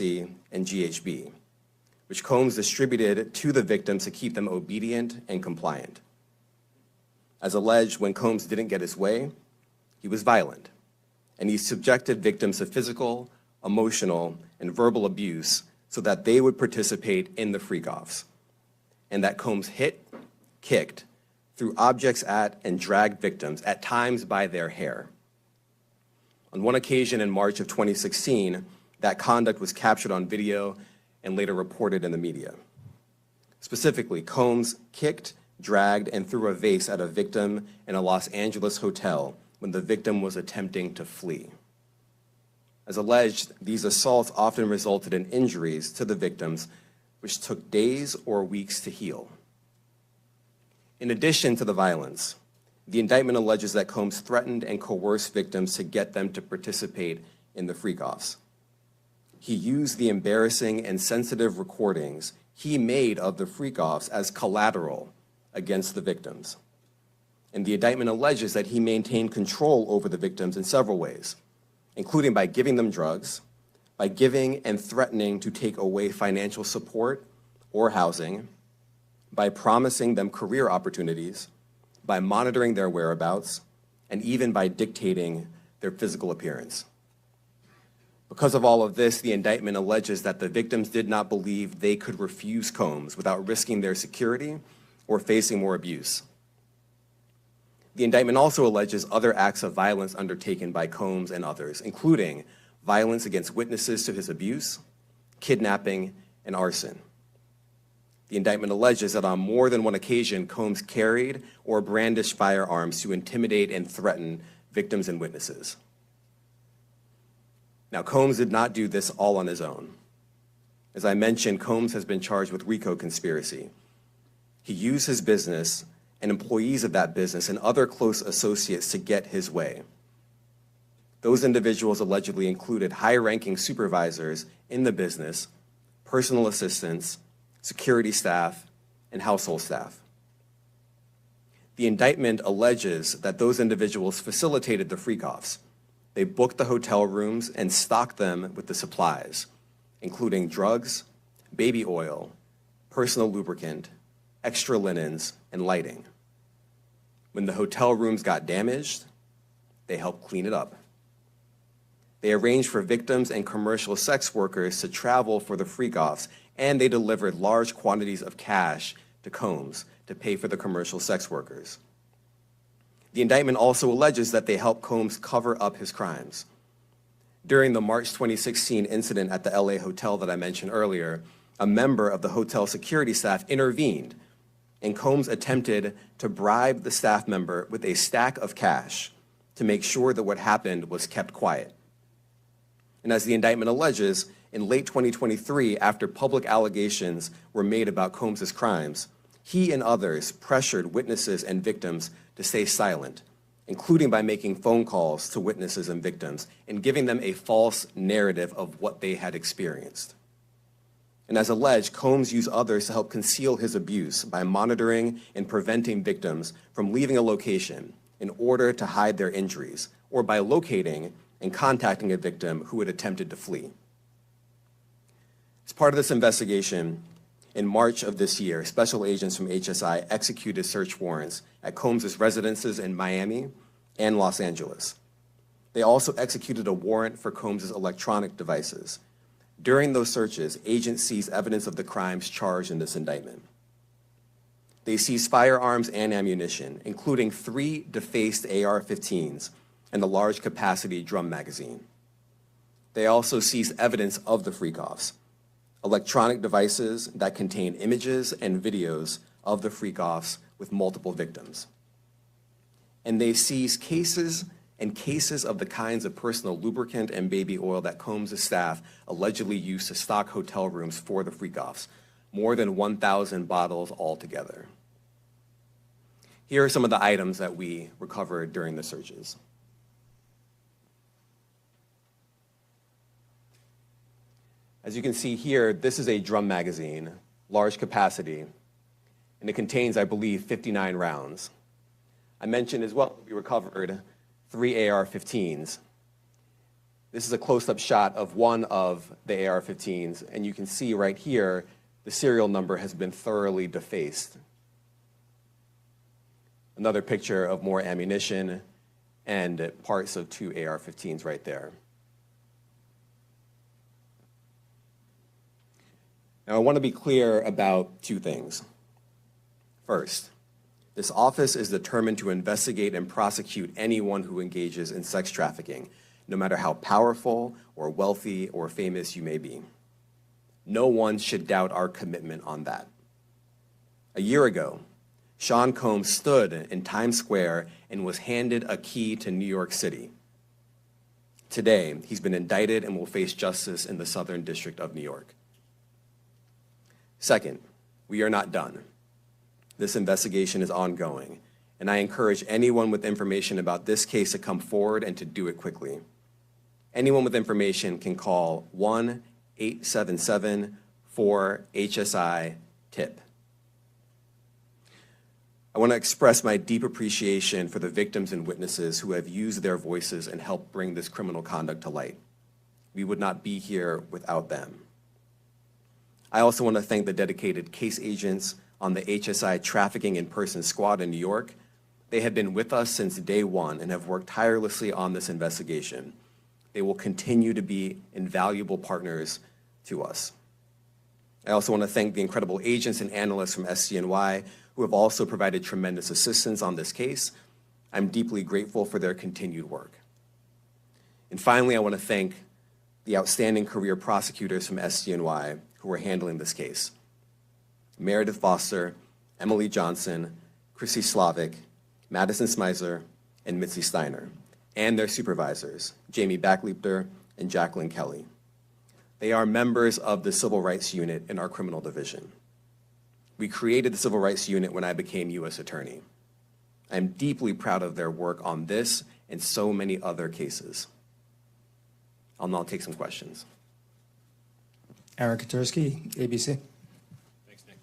and GHB, which Combs distributed to the victims to keep them obedient and compliant. As alleged, when Combs didn't get his way, he was violent, and he subjected victims to physical, emotional, and verbal abuse so that they would participate in the freak-offs, and that Combs hit, kicked, threw objects at, and dragged victims, at times by their hair. On one occasion in March of 2016, that conduct was captured on video and later reported in the media. Specifically, Combs kicked, dragged, and threw a vase at a victim in a Los Angeles hotel when the victim was attempting to flee. As alleged, these assaults often resulted in injuries to the victims, which took days or weeks to heal. In addition to the violence, the indictment alleges that Combs threatened and coerced victims to get them to participate in the freak-offs. He used the embarrassing and sensitive recordings he made of the freak-offs as collateral against the victims. And the indictment alleges that he maintained control over the victims in several ways, including by giving them drugs, by giving and threatening to take away financial support or housing, by promising them career opportunities, by monitoring their whereabouts, and even by dictating their physical appearance. Because of all of this, the indictment alleges that the victims did not believe they could refuse Combs without risking their security or facing more abuse. The indictment also alleges other acts of violence undertaken by Combs and others, including violence against witnesses to his abuse, kidnapping, and arson. The indictment alleges that on more than one occasion, Combs carried or brandished firearms to intimidate and threaten victims and witnesses. Now, Combs did not do this all on his own. As I mentioned, Combs has been charged with RICO conspiracy. He used his business and employees of that business and other close associates to get his way. Those individuals allegedly included high-ranking supervisors in the business, personal assistants, security staff, and household staff. The indictment alleges that those individuals facilitated the freak-offs. They booked the hotel rooms and stocked them with the supplies, including drugs, baby oil, personal lubricant, extra linens, and lighting. When the hotel rooms got damaged, they helped clean it up. They arranged for victims and commercial sex workers to travel for the freak-offs, and they delivered large quantities of cash to Combs to pay for the commercial sex workers. The indictment also alleges that they helped Combs cover up his crimes. During the March 2016 incident at the LA hotel that I mentioned earlier, a member of the hotel security staff intervened, and Combs attempted to bribe the staff member with a stack of cash to make sure that what happened was kept quiet. And as the indictment alleges, in late 2023, after public allegations were made about Combs' crimes, he and others pressured witnesses and victims to stay silent, including by making phone calls to witnesses and victims and giving them a false narrative of what they had experienced. And as alleged, Combs used others to help conceal his abuse by monitoring and preventing victims from leaving a location in order to hide their injuries, or by locating and contacting a victim who had attempted to flee. As part of this investigation, in March of this year, special agents from HSI executed search warrants at Combs' residences in Miami and Los Angeles. They also executed a warrant for Combs' electronic devices. During those searches, agents seized evidence of the crimes charged in this indictment. They seized firearms and ammunition, including 3 defaced AR-15s and a large capacity drum magazine. They also seized evidence of the freak-offs, electronic devices that contain images and videos of the freak-offs with multiple victims. And they seized cases and cases of the kinds of personal lubricant and baby oil that Combs' staff allegedly used to stock hotel rooms for the freak-offs, more than 1,000 bottles altogether. Here are some of the items that we recovered during the searches. As you can see here, this is a drum magazine, large capacity, and it contains, I believe, 59 rounds. I mentioned as well we recovered 3 AR-15s. This is a close-up shot of one of the AR-15s, and you can see right here the serial number has been thoroughly defaced. Another picture of more ammunition and parts of two AR-15s right there. Now, I want to be clear about two things. First, this office is determined to investigate and prosecute anyone who engages in sex trafficking, no matter how powerful or wealthy or famous you may be. No one should doubt our commitment on that. A year ago, Sean Combs stood in Times Square and was handed a key to New York City. Today, he's been indicted and will face justice in the Southern District of New York. Second, we are not done. This investigation is ongoing, and I encourage anyone with information about this case to come forward and to do it quickly. Anyone with information can call 1-877-4HSI-TIP. I want to express my deep appreciation for the victims and witnesses who have used their voices and helped bring this criminal conduct to light. We would not be here without them. I also want to thank the dedicated case agents on the HSI Trafficking in Person Squad in New York. They have been with us since day one and have worked tirelessly on this investigation. They will continue to be invaluable partners to us. I also want to thank the incredible agents and analysts from SCNY who have also provided tremendous assistance on this case. I'm deeply grateful for their continued work. And finally, I want to thank the outstanding career prosecutors from SCNY who are handling this case. Meredith Foster, Emily Johnson, Chrissy Slavic, Madison Smeisler, and Mitzi Steiner, and their supervisors, Jamie Backleepter and Jacqueline Kelly. They are members of the Civil Rights Unit in our criminal division. We created the Civil Rights Unit when I became U.S. Attorney. I'm deeply proud of their work on this and so many other cases. I'll now take some questions. Eric Katursky, ABC. Thanks, Nick.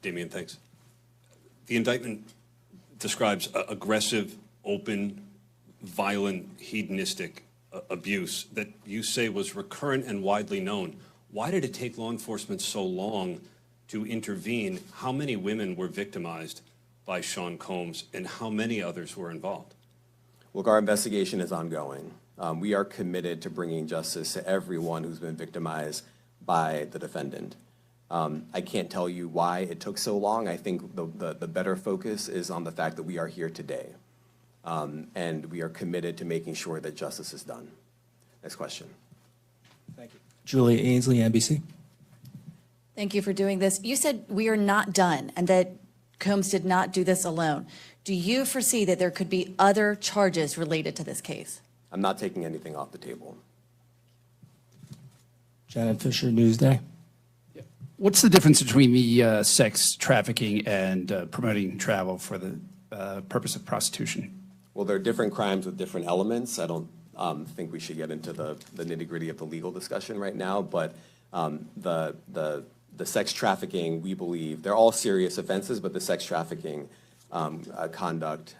Damian, thanks. The indictment describes aggressive, open, violent, hedonistic abuse that you say was recurrent and widely known. Why did it take law enforcement so long to intervene? How many women were victimized by Sean Combs, and how many others were involved? Look, our investigation is ongoing. We are committed to bringing justice to everyone who's been victimized by the defendant. I can't tell you why it took so long. I think the better focus is on the fact that we are here today. And we are committed to making sure that justice is done. Next question. Thank you. Julia Ainsley, NBC. Thank you for doing this. You said we are not done and that Combs did not do this alone. Do you foresee that there could be other charges related to this case? I'm not taking anything off the table. Janet Fisher, Newsday. What's the difference between the sex trafficking and promoting travel for the purpose of prostitution? Well, there are different crimes with different elements. I don't think we should get into the nitty-gritty of the legal discussion right now, but the sex trafficking, we believe, they're all serious offenses, but the sex trafficking conduct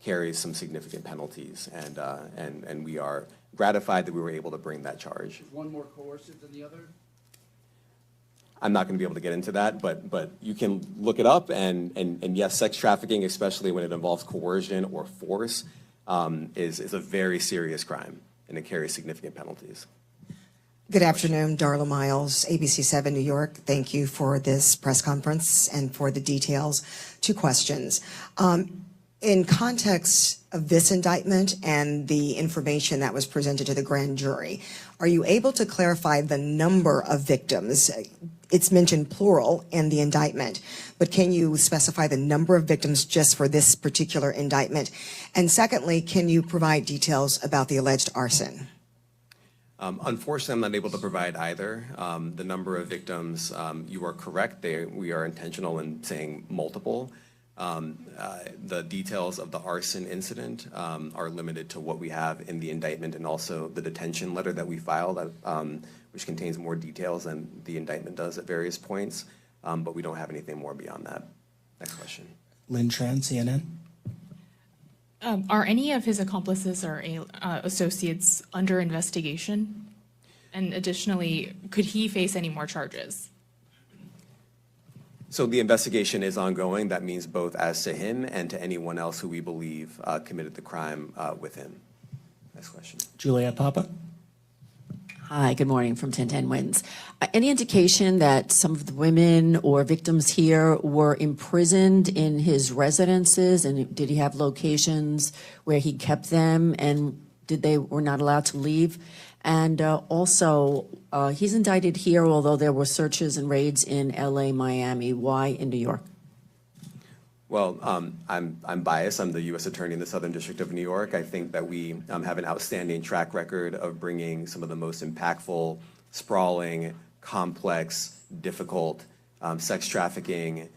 carries some significant penalties, and we are gratified that we were able to bring that charge. Is one more coercive than the other? I'm not going to be able to get into that, but you can look it up, and yes, sex trafficking, especially when it involves coercion or force, is a very serious crime, and it carries significant penalties. Good afternoon, Darla Miles, ABC 7 New York. Thank you for this press conference and for the details. Two questions. In context of this indictment and the information that was presented to the grand jury, are you able to clarify the number of victims? It's mentioned plural in the indictment, but can you specify the number of victims just for this particular indictment? And secondly, can you provide details about the alleged arson? Unfortunately, I'm not able to provide either. The number of victims, you are correct. We are intentional in saying multiple. The details of the arson incident are limited to what we have in the indictment and also the detention letter that we filed, which contains more details than the indictment does at various points, but we don't have anything more beyond that. Next question. Lynn Tran, CNN. Are any of his accomplices or associates under investigation? And additionally, could he face any more charges? So the investigation is ongoing. That means both as to him and to anyone else who we believe committed the crime with him. Next question. Juliet Papa. Hi, good morning from 1010 Wins. Any indication that some of the women or victims here were imprisoned in his residences, and did he have locations where he kept them, and were not allowed to leave? And also, he's indicted here, although there were searches and raids in LA, Miami. Why in New York? Well, I'm biased. I'm the U.S. Attorney in the Southern District of New York. I think that we have an outstanding track record of bringing some of the most impactful, sprawling, complex, difficult sex trafficking,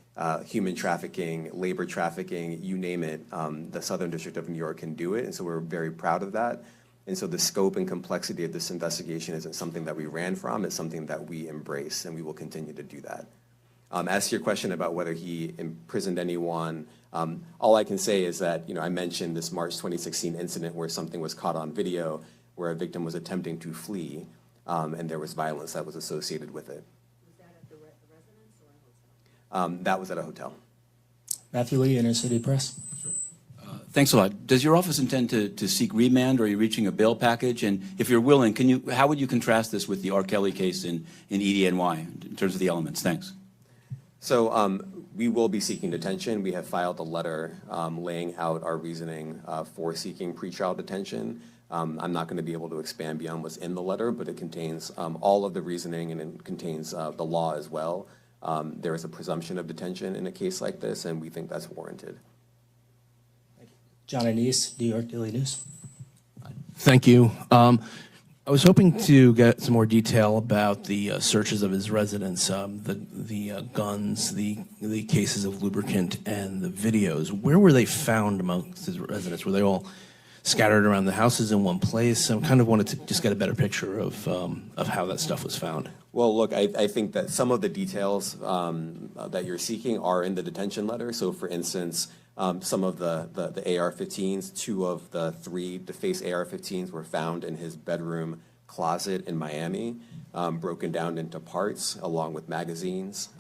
human trafficking, labor trafficking, you name it. The Southern District of New York can do it, and so we're very proud of that. And so the scope and complexity of this investigation isn't something that we ran from. It's something that we embrace, and we will continue to do that. As to your question about whether he imprisoned anyone, all I can say is that, I mentioned this March 2016 incident where something was caught on video where a victim was attempting to flee, and there was violence that was associated with it. Was that at the residence or a hotel? That was at a hotel. Matthew Lee, Inner City Press. Thanks a lot. Does your office intend to seek remand, or are you reaching a bail package? And if you're willing, how would you contrast this with the R. Kelly case in EDNY in terms of the elements? Thanks. So we will be seeking detention. We have filed a letter laying out our reasoning for seeking pretrial detention. I'm not going to be able to expand beyond what's in the letter, but it contains all of the reasoning, and it contains the law as well. There is a presumption of detention in a case like this, and we think that's warranted. John Anise, New York Daily News. Thank you. I was hoping to get some more detail about the searches of his residence, the guns, the cases of lubricant, and the videos. Where were they found amongst his residents? Were they all scattered around the houses in one place? I kind of wanted to just get a better picture of how that stuff was found. Well, look, I think that some of the details that you're seeking are in the detention letter. So, for instance, some of the AR-15s, 2 of the 3 defaced AR-15s were found in his bedroom closet in Miami, broken down into parts along with magazines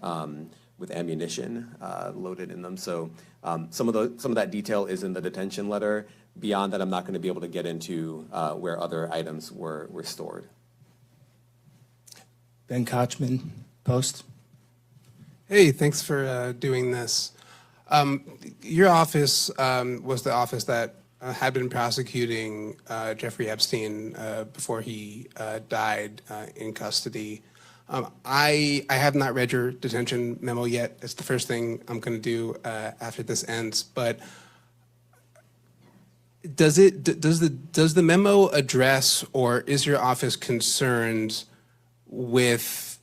with ammunition loaded in them. So some of that detail is in the detention letter. Beyond that, I'm not going to be able to get into where other items were stored. Ben Kochman, Post. Hey, thanks for doing this. Your office was the office that had been prosecuting Jeffrey Epstein before he died in custody. I have not read your detention memo yet. It's the first thing I'm going to do after this ends. But does the memo address, or is your office concerned with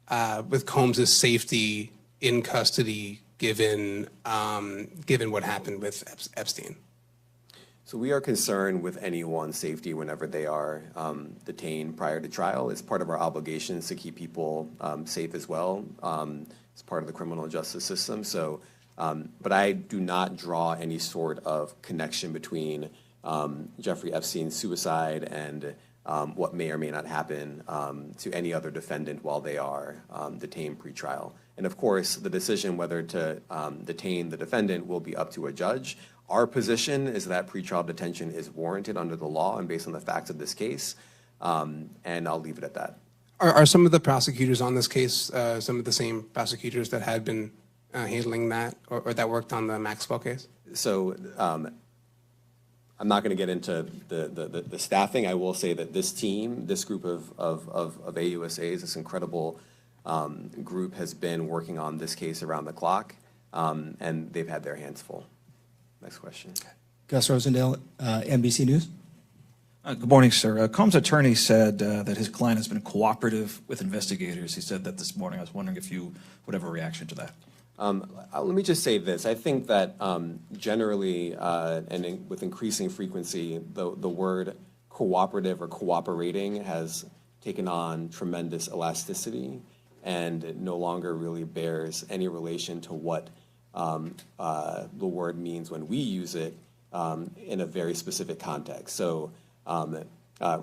Combs' safety in custody, given what happened with Epstein? So we are concerned with anyone's safety whenever they are detained prior to trial. It's part of our obligations to keep people safe as well. It's part of the criminal justice system. So, but I do not draw any sort of connection between Jeffrey Epstein's suicide and what may or may not happen to any other defendant while they are detained pre-trial. And of course, the decision whether to detain the defendant will be up to a judge. Our position is that pretrial detention is warranted under the law and based on the facts of this case, and I'll leave it at that. Are some of the prosecutors on this case some of the same prosecutors that had been handling that, or that worked on the Maxwell case? So I'm not going to get into the staffing. I will say that this team, this group of AUSAs, this incredible group has been working on this case around the clock, and they've had their hands full. Next question. Gus Rosendale, NBC News. Good morning, sir. Combs' attorney said that his client has been cooperative with investigators. He said that this morning. I was wondering if you would have a reaction to that. Let me just say this. I think that generally and with increasing frequency, the word cooperative or cooperating has taken on tremendous elasticity and it no longer really bears any relation to what the word means when we use it in a very specific context. So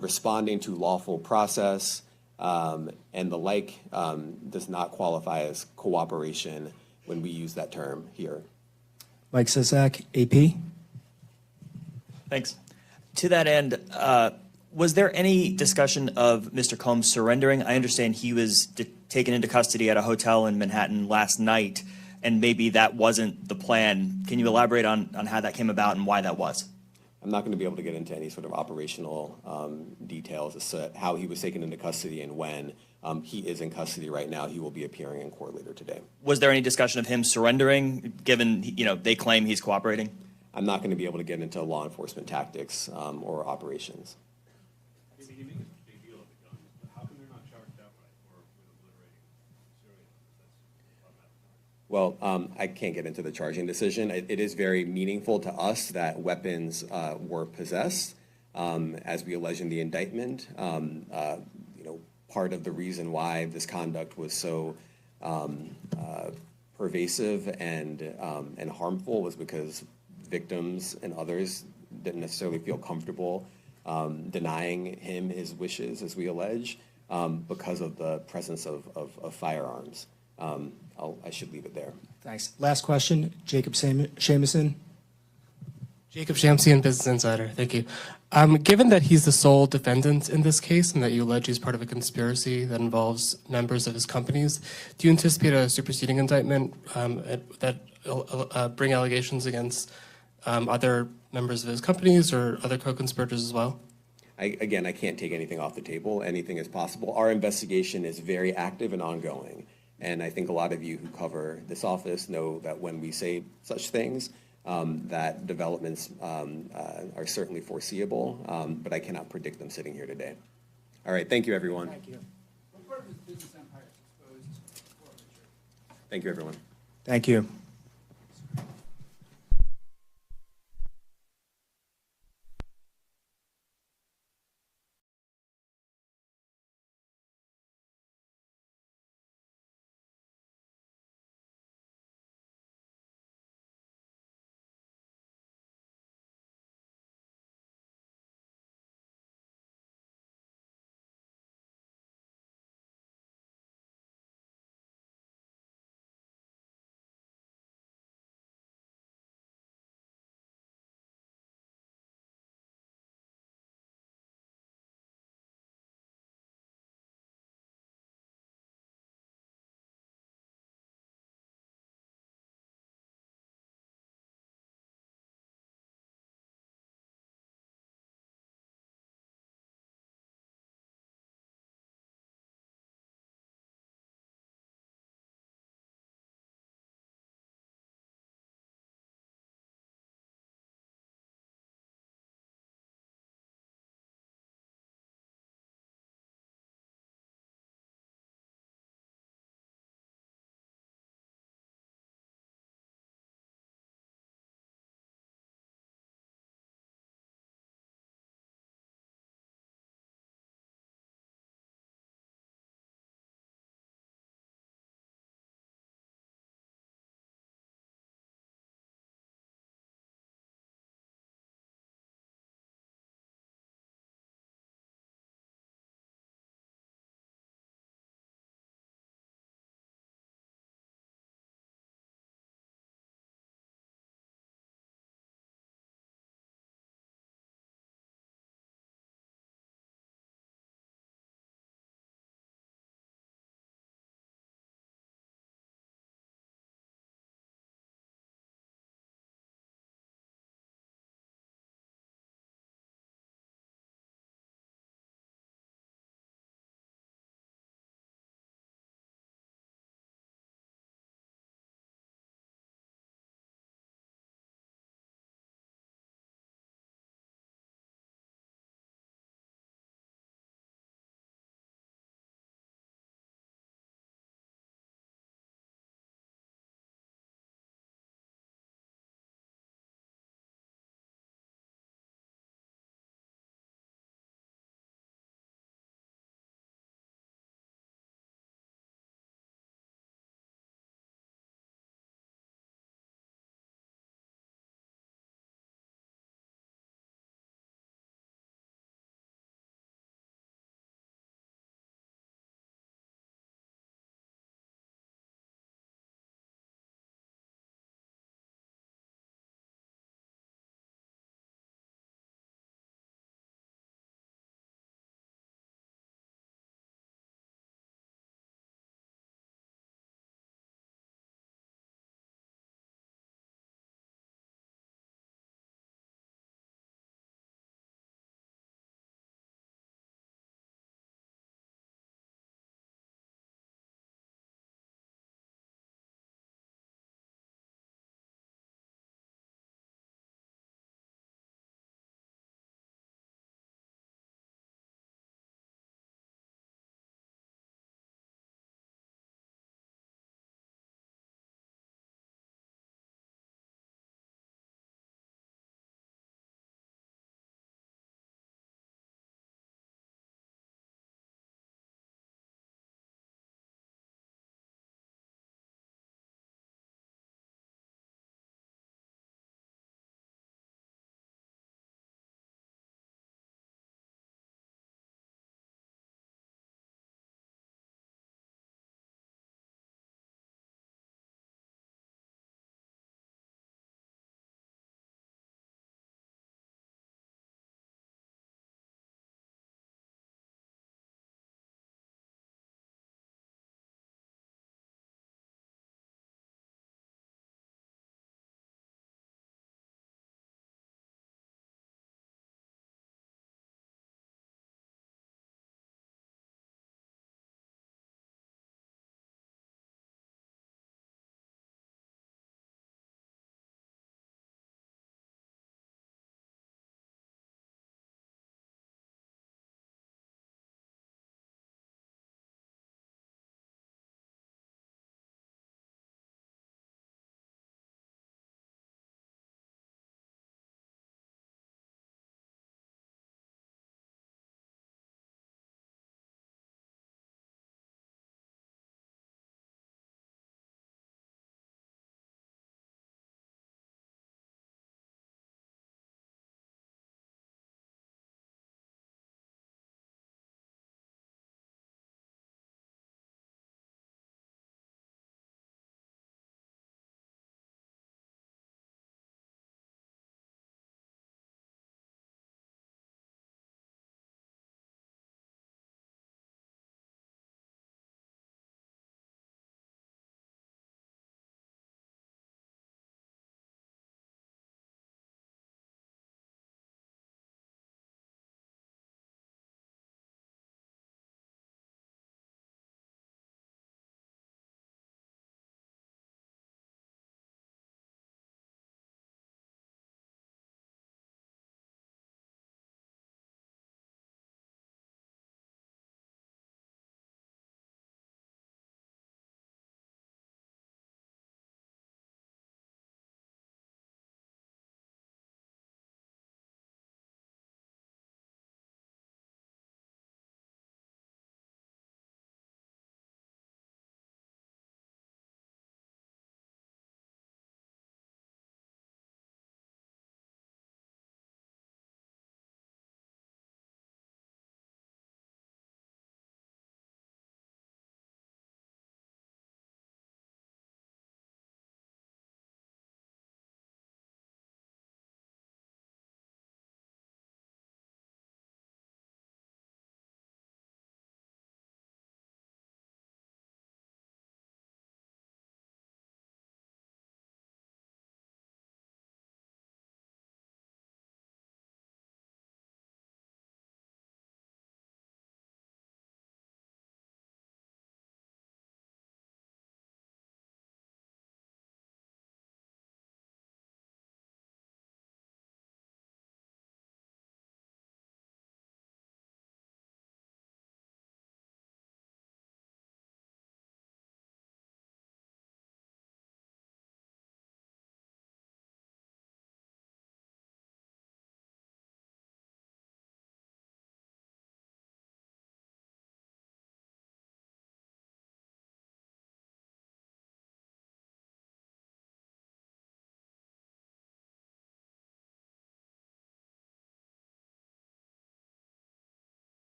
responding to lawful process and the like does not qualify as cooperation when we use that term here. Mike Sisak, AP. Thanks. To that end, was there any discussion of Mr. Combs surrendering? I understand he was taken into custody at a hotel in Manhattan last night, and maybe that wasn't the plan. Can you elaborate on how that came about and why that was? I'm not going to be able to get into any sort of operational details as to how he was taken into custody and when. He is in custody right now. He will be appearing in court later today. Was there any discussion of him surrendering, given they claim he's cooperating? I'm not going to be able to get into law enforcement tactics or operations. Well, I can't get into the charging decision. It is very meaningful to us that weapons were possessed, as we allege in the indictment. Part of the reason why this conduct was so pervasive and harmful was because victims and others didn't necessarily feel comfortable denying him his wishes, as we allege, because of the presence of firearms. I should leave it there. Thanks. Last question, Jacob Shameson. Jacob Shamsian, Business Insider. Thank you. Given that he's the sole defendant in this case and that you allege he's part of a conspiracy that involves members of his companies, do you anticipate a superseding indictment that bring allegations against other members of his companies or other co-conspirators as well? Again, I can't take anything off the table. Anything is possible. Our investigation is very active and ongoing. And I think a lot of you who cover this office know that when we say such things, that developments are certainly foreseeable, but I cannot predict them sitting here today. All right, thank you, everyone. Thank you. Thank you, everyone. Thank you.